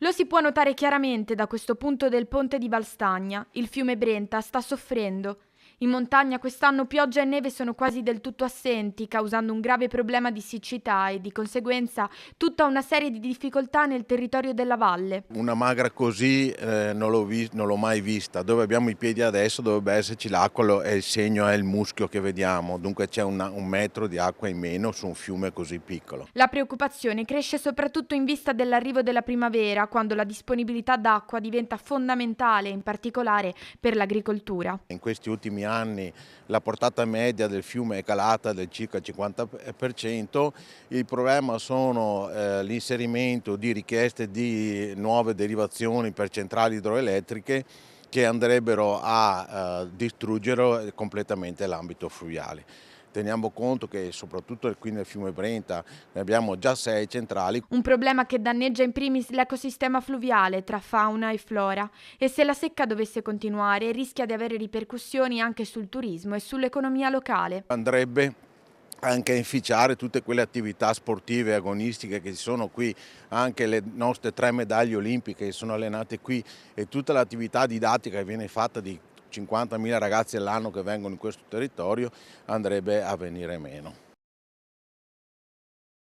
Lo si può notare chiaramente da questo punto del ponte di Valstagna. Il fiume Brenta sta soffrendo. In montagna quest'anno pioggia e neve sono quasi del tutto assenti, causando un grave problema di siccità e di conseguenza tutta una serie di difficoltà nel territorio della valle. Una magra così non l'ho mai vista. Dove abbiamo i piedi adesso dovrebbe esserci l'acqua, è il segno, è il muschio che vediamo. Dunque c'è un metro di acqua in meno su un fiume così piccolo. La preoccupazione cresce soprattutto in vista dell'arrivo della primavera, quando la disponibilità d'acqua diventa fondamentale, in particolare per l'agricoltura. In questi ultimi anni la portata media del fiume è calata del circa 50%. Il problema sono l'inserimento di richieste di nuove derivazioni per centrali idroelettriche che andrebbero a distruggere completamente l'ambito fluviale. Teniamo conto che soprattutto qui nel fiume Brenta ne abbiamo già 6 centrali. Un problema che danneggia in primis l'ecosistema fluviale tra fauna e flora e se la secca dovesse continuare rischia di avere ripercussioni anche sul turismo e sull'economia locale. Andrebbe anche a inficiare tutte quelle attività sportive e agonistiche che ci sono qui, anche le nostre 3 medaglie olimpiche che sono allenate qui e tutta l'attività didattica che viene fatta di 50.000 ragazzi all'anno che vengono in questo territorio andrebbe a venire meno.